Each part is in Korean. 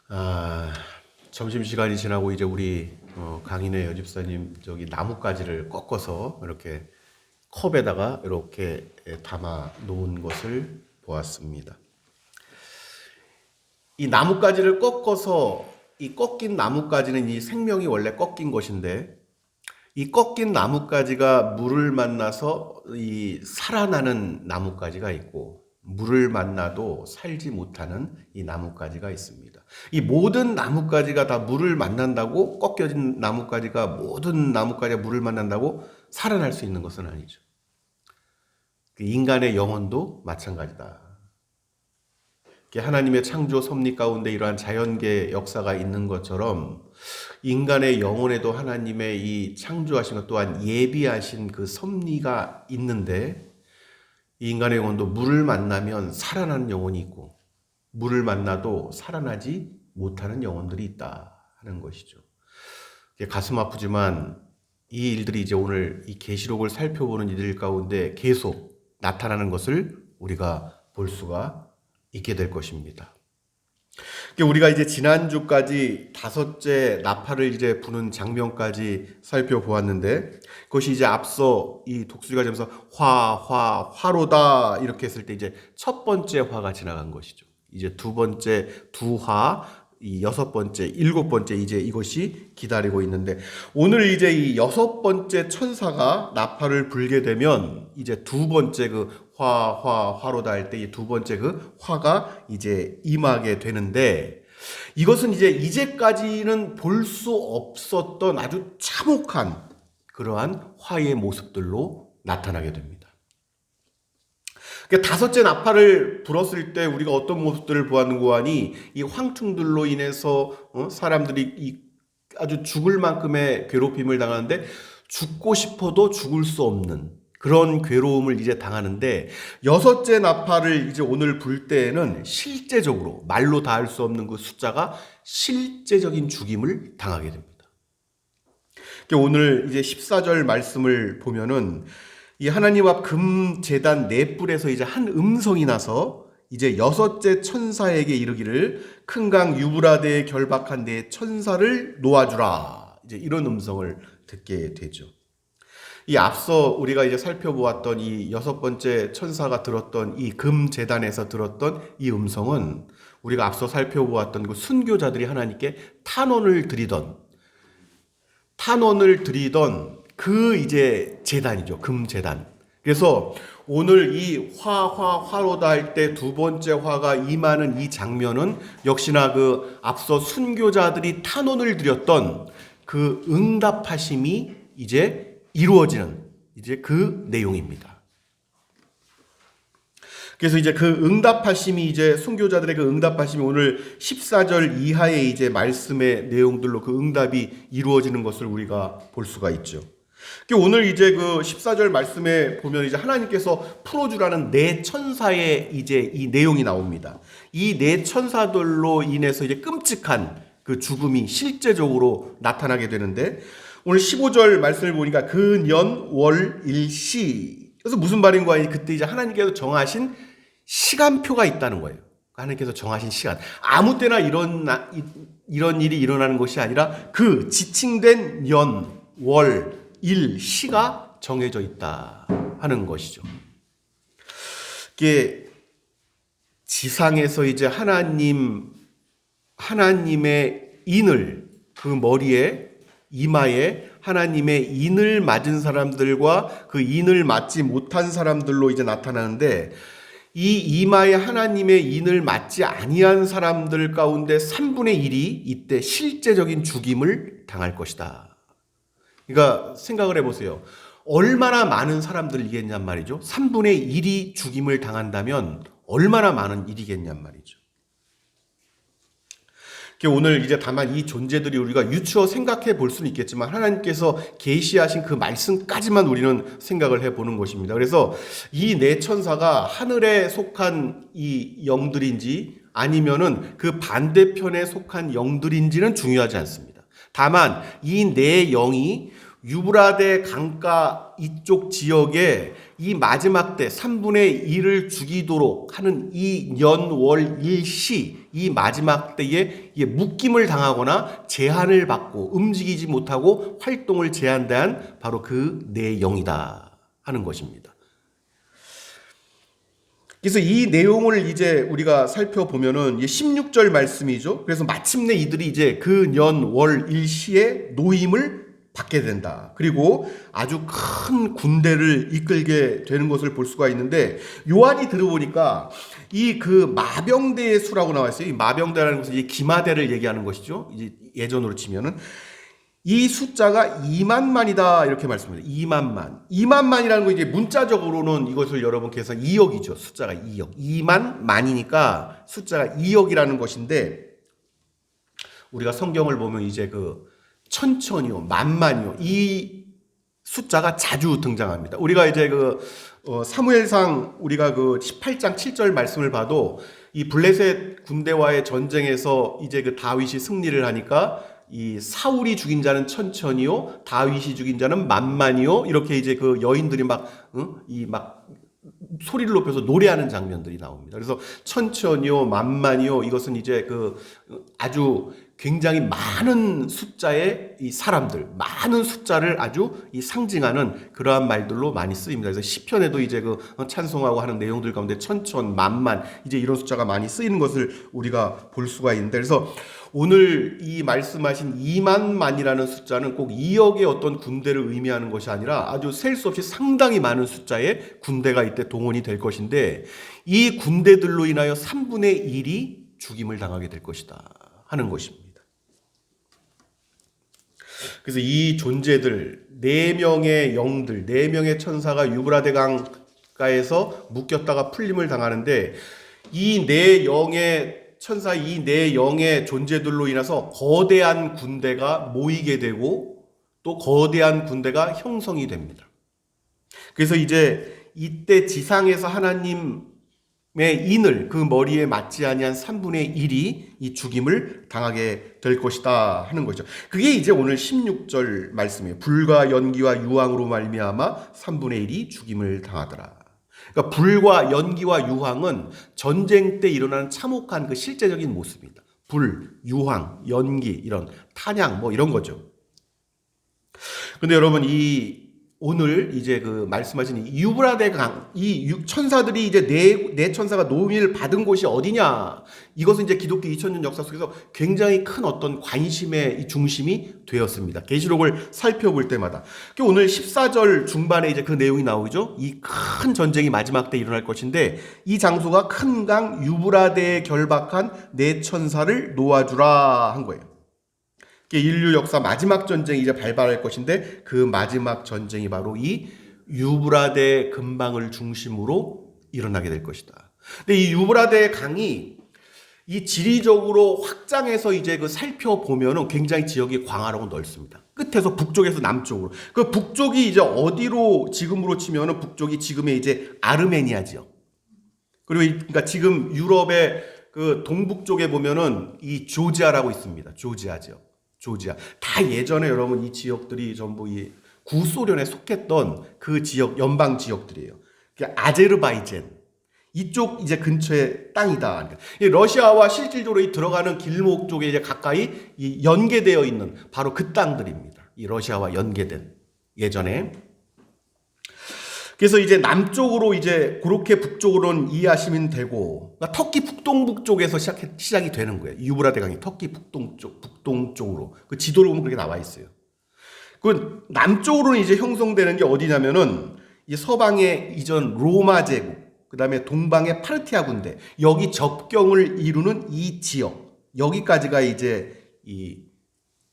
아, 점심시간이 지나고 이제 우리 강인의 여집사님 저기 나뭇가지를 꺾어서 이렇게 컵에다가 이렇게 담아 놓은 것을 보았습니다. 이 나뭇가지를 꺾어서 이 꺾인 나뭇가지는 이 생명이 원래 꺾인 것인데 이 꺾인 나뭇가지가 물을 만나서 이 살아나는 나뭇가지가 있고 물을 만나도 살지 못하는 이 나뭇가지가 있습니다. 이 모든 나뭇가지가 다 물을 만난다고 꺾여진 나뭇가지가 모든 나뭇가지가 물을 만난다고 살아날 수 있는 것은 아니죠. 인간의 영혼도 마찬가지다. 하나님의 창조 섭리 가운데 이러한 자연계 역사가 있는 것처럼 인간의 영혼에도 하나님의 이 창조하신 것 또한 예비하신 그 섭리가 있는데 이 인간의 영혼도 물을 만나면 살아나는 영혼이 있고 물을 만나도 살아나지 못하는 영혼들이 있다 하는 것이죠. 가슴 아프지만 이 일들이 이제 오늘 이 계시록을 살펴보는 이들 가운데 계속 나타나는 것을 우리가 볼 수가 있게 될 것입니다. 우리가 이제 지난주까지 다섯째 나팔을 이제 부는 장면까지 살펴보았는데 그것이 이제 앞서 이 독수리가 되면서 화로다 이렇게 했을 때 이제 첫 번째 화가 지나간 것이죠. 이제 두 번째 두화, 이 여섯 번째, 일곱 번째 이제 이것이 기다리고 있는데 오늘 이제 이 여섯 번째 천사가 나팔을 불게 되면 이제 두 번째 그 화로다 할 때 이 두 번째 그 화가 이제 임하게 되는데 이것은 이제 이제까지는 볼 수 없었던 아주 참혹한 그러한 화의 모습들로 나타나게 됩니다. 다섯째 나팔을 불었을 때 우리가 어떤 모습들을 보았는고 하니 이 황충들로 인해서 사람들이 아주 죽을 만큼의 괴롭힘을 당하는데 죽고 싶어도 죽을 수 없는 그런 괴로움을 이제 당하는데 여섯째 나팔을 이제 오늘 불 때에는 실제적으로 말로 다 할 수 없는 그 숫자가 실제적인 죽임을 당하게 됩니다. 오늘 이제 14절 말씀을 보면은 이 하나님 앞 금 제단 네 뿔에서 이제 한 음성이 나서 이제 여섯째 천사에게 이르기를 큰 강 유브라데에 결박한 네 천사를 놓아주라. 이제 이런 음성을 듣게 되죠. 이 앞서 우리가 이제 살펴보았던 이 여섯 번째 천사가 들었던 이 금 제단에서 들었던 이 음성은 우리가 앞서 살펴보았던 그 순교자들이 하나님께 탄원을 드리던 그 이제 제단이죠. 금 제단. 그래서 오늘 이 화로다 할 때 두 번째 화가 임하는 이 장면은 역시나 그 앞서 순교자들이 탄원을 드렸던 그 응답하심이 이제 이루어지는 이제 그 내용입니다. 그래서 이제 그 응답하심이 이제 순교자들의 그 응답하심이 오늘 14절 이하의 이제 말씀의 내용들로 그 응답이 이루어지는 것을 우리가 볼 수가 있죠. 오늘 이제 그 14절 말씀에 보면 이제 하나님께서 풀어주라는 네 천사의 이제 이 내용이 나옵니다. 이 네 천사들로 인해서 이제 끔찍한 그 죽음이 실제적으로 나타나게 되는데 오늘 15절 말씀을 보니까 그 월 일시 그래서 무슨 말인가 하니 그때 이제 하나님께서 정하신 시간표가 있다는 거예요. 하나님께서 정하신 시간. 아무 때나 이런 일이 일어나는 것이 아니라 그 지칭된 연, 월, 일, 시가 정해져 있다 하는 것이죠. 이게 지상에서 이제 하나님의 인을 그 머리에 이마에 하나님의 인을 맞은 사람들과 그 인을 맞지 못한 사람들로 이제 나타나는데 이 이마에 하나님의 인을 맞지 아니한 사람들 가운데 3분의 1이 이때 실제적인 죽임을 당할 것이다. 그러니까 생각을 해보세요. 얼마나 많은 사람들이겠냔 말이죠. 3분의 1이 죽임을 당한다면 얼마나 많은 일이겠냔 말이죠. 오늘 이제 다만 이 존재들이 우리가 유추어 생각해 볼 수는 있겠지만 하나님께서 계시하신 그 말씀까지만 우리는 생각을 해보는 것입니다. 그래서 이 네 천사가 하늘에 속한 이 영들인지 아니면은 그 반대편에 속한 영들인지는 중요하지 않습니다. 다만 이 네 영이 유브라데 강가 이쪽 지역에 이 마지막 때 3분의 1을 죽이도록 하는 이 년월 일시, 이 마지막 때에 묶임을 당하거나 제한을 받고 움직이지 못하고 활동을 제한한 바로 그 내용이다 하는 것입니다. 그래서 이 내용을 이제 우리가 살펴보면은 16절 말씀이죠. 그래서 마침내 이들이 이제 그 년 월 일시에 노임을 받게 된다. 그리고 아주 큰 군대를 이끌게 되는 것을 볼 수가 있는데, 요한이 들어보니까 이 그 마병대의 수라고 나와 있어요. 이 마병대라는 것은 이제 기마대를 얘기하는 것이죠. 이제 예전으로 치면은 이 숫자가 2만만이다 이렇게 말씀합니다. 2만만. 2만만이라는 거 이제 문자적으로는 이것을 여러분께서 2억이죠. 숫자가 2억. 2만만이니까 숫자가 2억이라는 것인데, 우리가 성경을 보면 이제 그 천천히요, 만만이요, 이 숫자가 자주 등장합니다. 우리가 이제 그 사무엘상 우리가 그 18장 7절 말씀을 봐도 이 블레셋 군대와의 전쟁에서 이제 그 다윗이 승리를 하니까 이 사울이 죽인 자는 천천히요, 다윗이 죽인 자는 만만히요, 이렇게 이제 그 여인들이 막 소리를 높여서 노래하는 장면들이 나옵니다. 그래서 천천히요, 만만히요, 이것은 이제 그 아주 굉장히 많은 숫자의 이 사람들, 많은 숫자를 아주 이 상징하는 그러한 말들로 많이 쓰입니다. 그래서 시편에도 이제 그 찬송하고 하는 내용들 가운데 천천, 만만, 이제 이런 숫자가 많이 쓰이는 것을 우리가 볼 수가 있는데, 그래서 오늘 이 말씀하신 2만만이라는 숫자는 꼭 2억의 어떤 군대를 의미하는 것이 아니라 아주 셀 수 없이 상당히 많은 숫자의 군대가 이때 동원이 될 것인데, 이 군대들로 인하여 3분의 1이 죽임을 당하게 될 것이다 하는 것입니다. 그래서 이 존재들, 4명의 영들, 4명의 천사가 유브라데 강가에서 묶였다가 풀림을 당하는데, 이 4영의 천사, 이 4영의 존재들로 인해서 거대한 군대가 모이게 되고 또 거대한 군대가 형성이 됩니다. 그래서 이제 이때 지상에서 하나님의 인을 그 머리에 맞지 아니한 3분의 1이 이 죽임을 당하게 될 것이다 하는 거죠. 그게 이제 오늘 16절 말씀이에요. 불과 연기와 유황으로 말미암아 3분의 1이 죽임을 당하더라. 그러니까 불과 연기와 유황은 전쟁 때 일어나는 참혹한 그 실제적인 모습입니다. 불, 유황, 연기, 이런 탄양 뭐 이런 거죠. 근데 여러분, 이 오늘 이제 그 말씀하신 이 유브라데 강, 이 천사들이 이제 네 천사가 노임을 받은 곳이 어디냐? 이것은 이제 기독교 2000년 역사 속에서 굉장히 큰 어떤 관심의 이 중심이 되었습니다. 계시록을 살펴볼 때마다. 오늘 14절 중반에 이제 그 내용이 나오죠. 이 큰 전쟁이 마지막 때 일어날 것인데, 이 장소가 큰 강 유브라데에 결박한 네 천사를 놓아주라 한 거예요. 인류 역사 마지막 전쟁이 이제 발발할 것인데, 그 마지막 전쟁이 바로 이 유브라데 근방을 중심으로 일어나게 될 것이다. 근데 이 유브라데 강이 이 지리적으로 확장해서 이제 그 살펴보면은 굉장히 지역이 광활하고 넓습니다. 끝에서 북쪽에서 남쪽으로. 그 북쪽이 이제 어디로 지금으로 치면은 북쪽이 지금의 이제 아르메니아 지역. 그리고 그러니까 지금 유럽의 그 동북쪽에 보면은 이 조지아라고 있습니다. 조지아 지역. 조지아. 다 예전에 여러분 이 지역들이 전부 이 구소련에 속했던 그 지역, 연방 지역들이에요. 아제르바이잔. 이쪽 이제 근처의 땅이다. 러시아와 실질적으로 이 들어가는 길목 쪽에 이제 가까이 이 연계되어 있는 바로 그 땅들입니다. 이 러시아와 연계된 예전에. 그래서 이제 남쪽으로 이제 그렇게 북쪽으로는 이해하시면 되고, 그러니까 터키 북동북 쪽에서 시작이 되는 거예요. 유브라데 강이 터키 북동쪽으로. 그 지도를 보면 그렇게 나와 있어요. 그 남쪽으로는 이제 형성되는 게 어디냐면은 이 서방의 이전 로마 제국, 그 다음에 동방의 파르티아 군대, 여기 접경을 이루는 이 지역, 여기까지가 이제 이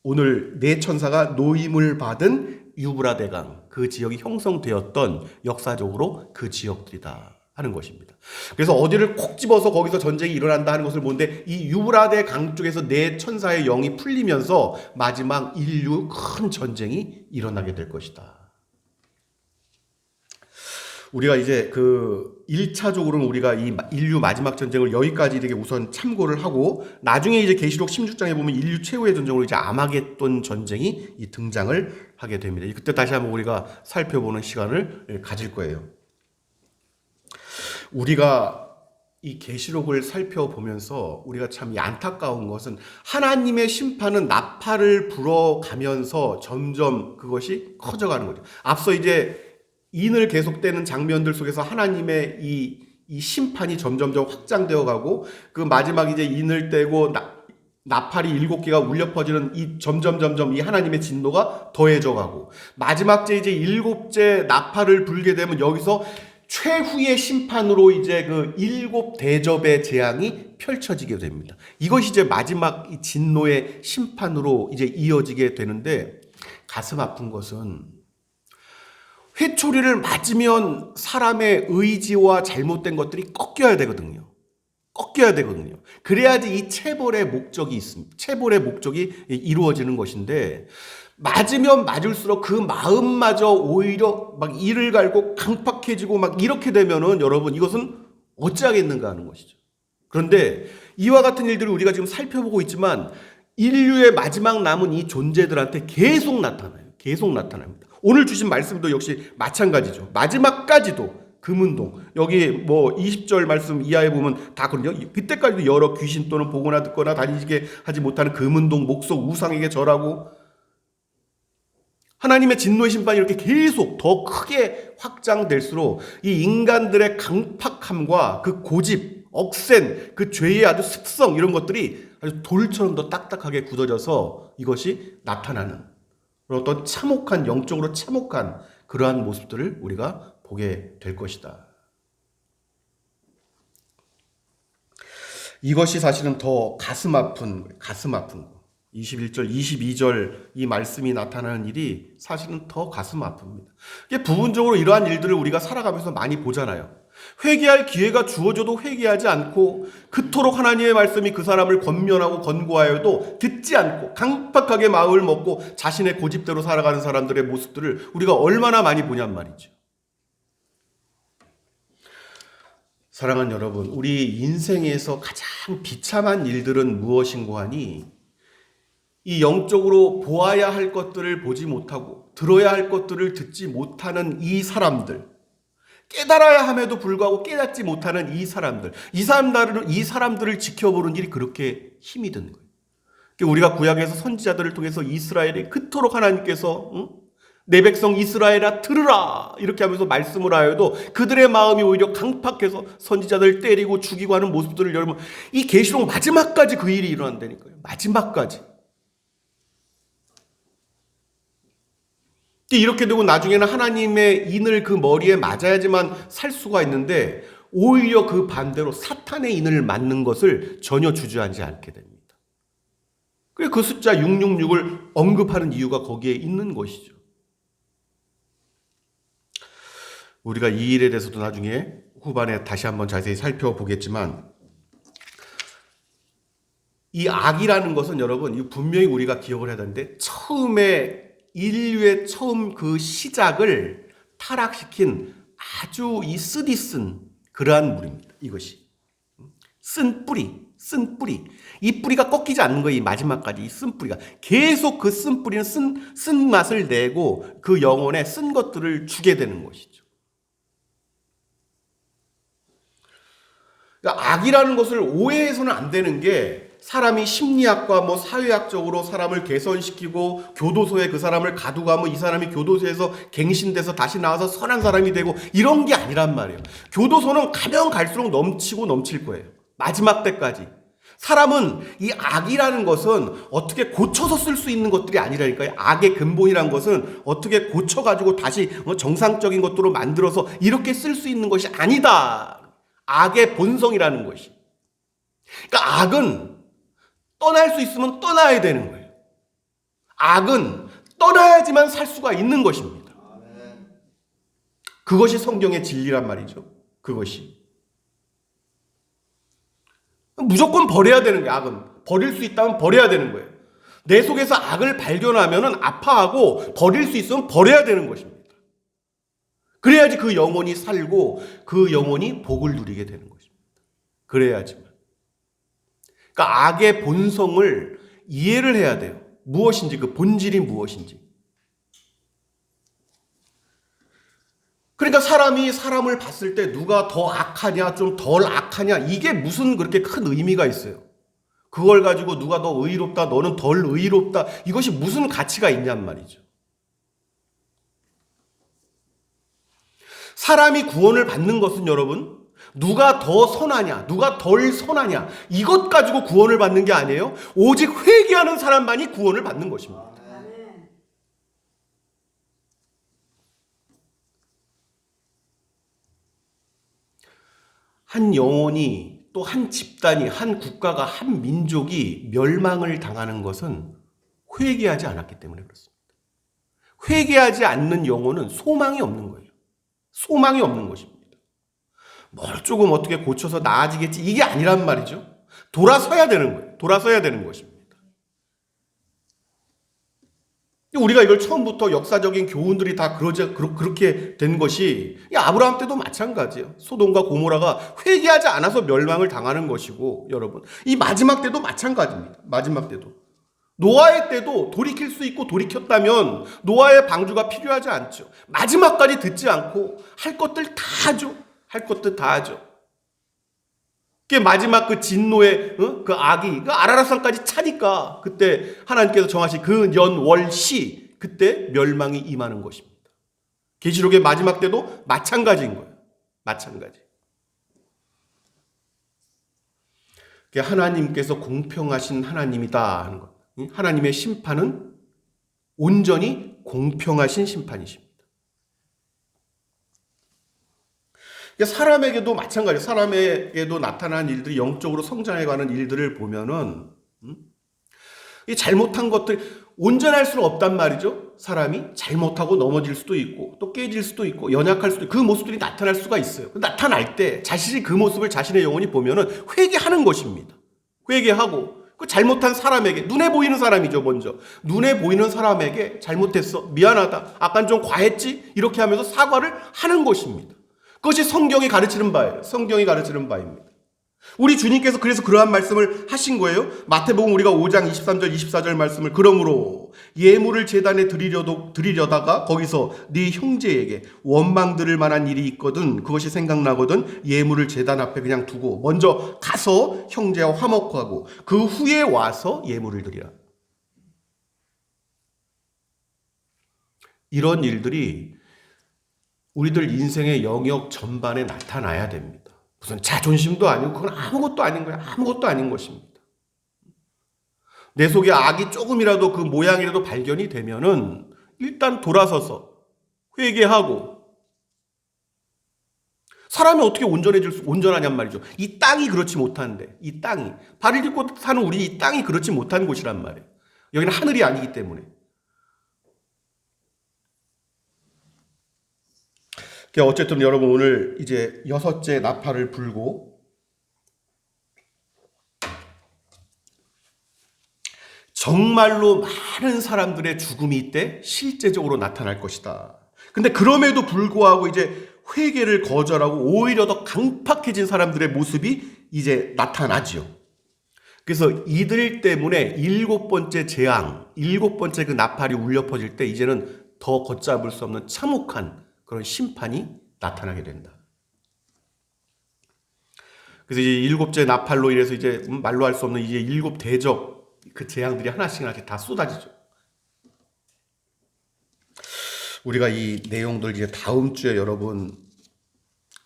오늘 네 천사가 노임을 받은 유브라데강, 그 지역이 형성되었던 역사적으로 그 지역들이다 하는 것입니다. 그래서 어디를 콕 집어서 거기서 전쟁이 일어난다 하는 것을 보는데, 이 유브라데강 쪽에서 네 천사의 영이 풀리면서 마지막 인류 큰 전쟁이 일어나게 될 것이다. 우리가 이제 그 1차적으로는 우리가 이 인류 마지막 전쟁을 여기까지 이렇게 우선 참고를 하고 나중에 이제 계시록 16장에 보면 인류 최후의 전쟁으로 이제 아마겟돈 전쟁이 이 등장을 하게 됩니다. 그때 다시 한번 우리가 살펴보는 시간을 가질 거예요. 우리가 이 계시록을 살펴보면서 우리가 참 안타까운 것은 하나님의 심판은 나팔을 불어가면서 점점 그것이 커져가는 거죠. 앞서 이제 인을 계속되는 장면들 속에서 하나님의 이 심판이 점점점 확장되어 가고 그 마지막 이제 인을 떼고 나팔이 7개가 울려 퍼지는 이 점점 이 하나님의 진노가 더해져 가고 마지막 제 이제 7째 나팔을 불게 되면 여기서 최후의 심판으로 이제 그 7대접의 재앙이 펼쳐지게 됩니다. 이것이 이제 마지막 이 진노의 심판으로 이제 이어지게 되는데 가슴 아픈 것은 회초리를 맞으면 사람의 의지와 잘못된 것들이 꺾여야 되거든요. 꺾여야 되거든요. 그래야지 이 체벌의 목적이 있습니다. 체벌의 목적이 이루어지는 것인데 맞으면 맞을수록 그 마음마저 오히려 막 이를 갈고 강팍해지고 막 이렇게 되면은 여러분 이것은 어찌하겠는가 하는 것이죠. 그런데 이와 같은 일들을 우리가 지금 살펴보고 있지만 인류의 마지막 남은 이 존재들한테 계속 나타나요. 계속 나타납니다. 오늘 주신 말씀도 역시 마찬가지죠. 마지막까지도 금운동 여기 뭐 20절 말씀 이하에 보면 다 그런요. 그때까지도 여러 귀신 또는 보거나 듣거나 다니게 하지 못하는 금운동 목석 우상에게 절하고 하나님의 진노의 심판이 이렇게 계속 더 크게 확장될수록 이 인간들의 강팍함과 그 고집, 억센 그 죄의 아주 습성 이런 것들이 아주 돌처럼 더 딱딱하게 굳어져서 이것이 나타나는 어떤 참혹한 영적으로 참혹한 그러한 모습들을 우리가 보게 될 것이다. 이것이 사실은 더 가슴 아픈 거. 21절, 22절 이 말씀이 나타나는 일이 사실은 더 가슴 아픕니다. 이게 부분적으로 이러한 일들을 우리가 살아가면서 많이 보잖아요. 회개할 기회가 주어져도 회개하지 않고 그토록 하나님의 말씀이 그 사람을 권면하고 권고하여도 듣지 않고 강팍하게 마음을 먹고 자신의 고집대로 살아가는 사람들의 모습들을 우리가 얼마나 많이 보냔 말이죠. 사랑하는 여러분, 우리 인생에서 가장 비참한 일들은 무엇인고 하니 이 영적으로 보아야 할 것들을 보지 못하고 들어야 할 것들을 듣지 못하는 이 사람들, 깨달아야 함에도 불구하고 깨닫지 못하는 이 사람들을 지켜보는 일이 그렇게 힘이 든 거예요. 우리가 구약에서 선지자들을 통해서 이스라엘에 그토록 하나님께서 내 백성 이스라엘아 들으라 이렇게 하면서 말씀을 하여도 그들의 마음이 오히려 강팍해서 선지자들을 때리고 죽이고 하는 모습들을 여러분 이 계시록 마지막까지 그 일이 일어난다니까요. 마지막까지. 이렇게 되고 나중에는 하나님의 인을 그 머리에 맞아야지만 살 수가 있는데 오히려 그 반대로 사탄의 인을 맞는 것을 전혀 주저하지 않게 됩니다. 그래서 그 숫자 666을 언급하는 이유가 거기에 있는 것이죠. 우리가 이 일에 대해서도 나중에 후반에 다시 한번 자세히 살펴보겠지만 이 악이라는 것은 여러분 분명히 우리가 기억을 해야 되는데 인류의 처음 그 시작을 타락시킨 아주 이 쓰디 쓴 그러한 물입니다. 이것이 쓴 뿌리. 이 뿌리가 꺾이지 않는 거예요. 이 마지막까지 이 쓴 뿌리가 계속 그 쓴 뿌리는 쓴 맛을 내고 그 영혼에 쓴 것들을 주게 되는 것이죠. 그러니까 악이라는 것을 오해해서는 안 되는 게 사람이 심리학과 뭐 사회학적으로 사람을 개선시키고 교도소에 그 사람을 가두고 이 사람이 교도소에서 갱신돼서 다시 나와서 선한 사람이 되고 이런 게 아니란 말이에요. 교도소는 가면 갈수록 넘치고 넘칠 거예요. 마지막 때까지. 사람은 이 악이라는 것은 어떻게 고쳐서 쓸 수 있는 것들이 아니라니까요. 악의 근본이란 것은 어떻게 고쳐가지고 다시 정상적인 것들로 만들어서 이렇게 쓸 수 있는 것이 아니다. 악의 본성이라는 것이. 그러니까 악은 떠날 수 있으면 떠나야 되는 거예요. 악은 떠나야지만 살 수가 있는 것입니다. 그것이 성경의 진리란 말이죠. 그것이. 무조건 버려야 되는 거예요. 악은. 버릴 수 있다면 버려야 되는 거예요. 내 속에서 악을 발견하면 아파하고 버릴 수 있으면 버려야 되는 것입니다. 그래야지 그 영혼이 살고 그 영혼이 복을 누리게 되는 것입니다. 그래야지만. 그러니까 악의 본성을 이해를 해야 돼요. 무엇인지, 그 본질이 무엇인지. 그러니까 사람이 사람을 봤을 때 누가 더 악하냐, 좀 덜 악하냐, 이게 무슨 그렇게 큰 의미가 있어요. 그걸 가지고 누가 더 의롭다, 너는 덜 의롭다, 이것이 무슨 가치가 있냔 말이죠. 사람이 구원을 받는 것은 여러분, 누가 더 선하냐, 누가 덜 선하냐, 이것 가지고 구원을 받는 게 아니에요. 오직 회개하는 사람만이 구원을 받는 것입니다. 한 영혼이, 또 한 집단이, 한 국가가, 한 민족이 멸망을 당하는 것은 회개하지 않았기 때문에 그렇습니다. 회개하지 않는 영혼은 소망이 없는 거예요. 소망이 없는 것입니다. 뭘 조금 어떻게 고쳐서 나아지겠지, 이게 아니란 말이죠. 돌아서야 되는 거예요. 돌아서야 되는 것입니다. 우리가 이걸 처음부터 역사적인 교훈들이 다 그렇게 된 것이 아브라함 때도 마찬가지예요. 소돔과 고모라가 회개하지 않아서 멸망을 당하는 것이고, 여러분, 이 마지막 때도 마찬가지입니다. 마지막 때도. 노아의 때도 돌이킬 수 있고 돌이켰다면 노아의 방주가 필요하지 않죠. 마지막까지 듣지 않고 할 것들 다 하죠. 할 것들 다 하죠. 그 마지막 그 진노의 그 악이 그 아라랏산까지 차니까 그때 하나님께서 정하신 그 년월시, 그때 멸망이 임하는 것입니다. 계시록의 마지막 때도 마찬가지인 거예요. 마찬가지. 하나님께서 공평하신 하나님이다 하는 것. 하나님의 심판은 온전히 공평하신 심판이십니다. 사람에게도 마찬가지예요. 사람에게도 나타난 일들이, 영적으로 성장해가는 일들을 보면은 이 잘못한 것들, 온전할 수는 없단 말이죠. 사람이 잘못하고 넘어질 수도 있고 또 깨질 수도 있고 연약할 수도 있고, 그 모습들이 나타날 수가 있어요. 나타날 때 자신이 그 모습을 자신의 영혼이 보면은 회개하는 것입니다. 회개하고 그 잘못한 사람에게, 눈에 보이는 사람이죠. 먼저 눈에 보이는 사람에게 잘못했어, 미안하다, 아까 좀 과했지, 이렇게 하면서 사과를 하는 것입니다. 그것이 성경이 가르치는 바예요. 성경이 가르치는 바입니다. 우리 주님께서 그래서 그러한 말씀을 하신 거예요. 마태복음 우리가 5장 23절 24절 말씀을, 그러므로 예물을 제단에 드리려다가 거기서 네 형제에게 원망 들을 만한 일이 있거든, 그것이 생각나거든 예물을 제단 앞에 그냥 두고 먼저 가서 형제와 화목하고 그 후에 와서 예물을 드리라. 이런 일들이 우리들 인생의 영역 전반에 나타나야 됩니다. 무슨 자존심도 아니고 그건 아무것도 아닌 거예요. 아무것도 아닌 것입니다. 내 속에 악이 조금이라도, 그 모양이라도 발견이 되면은 일단 돌아서서 회개하고. 사람이 어떻게 온전하냔 말이죠. 이 땅이 그렇지 못한데, 이 땅이, 발을 딛고 사는 우리 이 땅이 그렇지 못한 곳이란 말이에요. 여기는 하늘이 아니기 때문에. 어쨌든 여러분, 오늘 이제 6째 나팔을 불고 정말로 많은 사람들의 죽음이 이때 실제적으로 나타날 것이다. 근데 그럼에도 불구하고 이제 회개를 거절하고 오히려 더 강팍해진 사람들의 모습이 이제 나타나지요. 그래서 이들 때문에 7번째 재앙, 7번째 그 나팔이 울려 퍼질 때 이제는 더 걷잡을 수 없는 참혹한 그런 심판이 나타나게 된다. 그래서 이제 7째 나팔로 인해서 이제 말로 할 수 없는 이제 7 대적 그 재앙들이 하나씩 다 쏟아지죠. 우리가 이 내용들 이제 다음 주에 여러분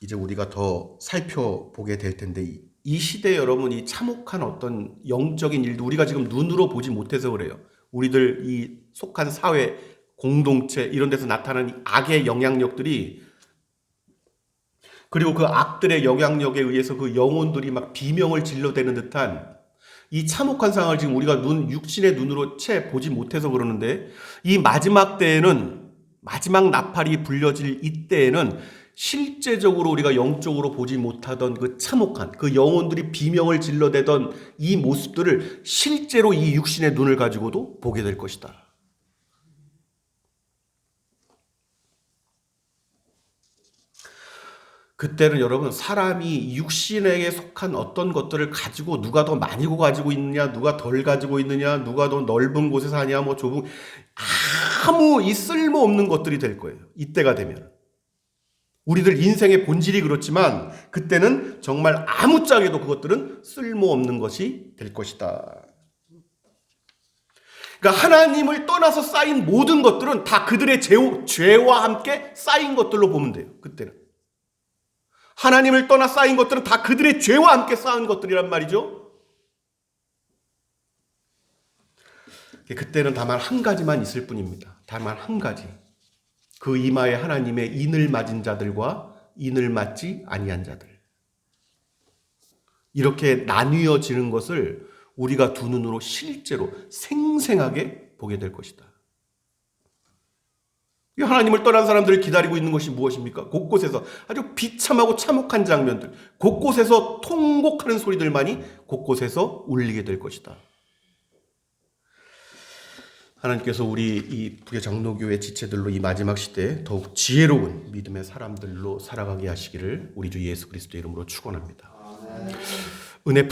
이제 우리가 더 살펴보게 될 텐데, 이 시대에 여러분 이 참혹한 어떤 영적인 일도 우리가 지금 눈으로 보지 못해서 그래요. 우리들 이 속한 사회, 공동체 이런 데서 나타나는 이 악의 영향력들이, 그리고 그 악들의 영향력에 의해서 그 영혼들이 막 비명을 질러대는 듯한 이 참혹한 상황을 지금 우리가 육신의 눈으로 채 보지 못해서 그러는데, 이 마지막 때에는, 마지막 나팔이 불려질 이때에는 실제적으로 우리가 영적으로 보지 못하던 그 참혹한, 그 영혼들이 비명을 질러대던 이 모습들을 실제로 이 육신의 눈을 가지고도 보게 될 것이다. 그때는 여러분 사람이 육신에게 속한 어떤 것들을 가지고 누가 더 많이 가지고 있느냐, 누가 덜 가지고 있느냐, 누가 더 넓은 곳에 사냐, 뭐 좁은 아무 이 쓸모없는 것들이 될 거예요. 이때가 되면. 우리들 인생의 본질이 그렇지만 그때는 정말 아무짝에도 그것들은 쓸모없는 것이 될 것이다. 그러니까 하나님을 떠나서 쌓인 모든 것들은 다 그들의 죄와 함께 쌓인 것들로 보면 돼요. 그때는. 하나님을 떠나 쌓인 것들은 다 그들의 죄와 함께 쌓은 것들이란 말이죠. 그때는 다만 한 가지만 있을 뿐입니다. 다만 한 가지. 그 이마에 하나님의 인을 맞은 자들과 인을 맞지 아니한 자들. 이렇게 나뉘어지는 것을 우리가 두 눈으로 실제로 생생하게 보게 될 것이다. 하나님을 떠난 사람들을 기다리고 있는 것이 무엇입니까? 곳곳에서 아주 비참하고 참혹한 장면들, 곳곳에서 통곡하는 소리들만이 곳곳에서 울리게 될 것이다. 하나님께서 우리 이 북의 장로교회 지체들로 이 마지막 시대에 더욱 지혜로운 믿음의 사람들로 살아가게 하시기를 우리 주 예수 그리스도의 이름으로 축원합니다. 은혜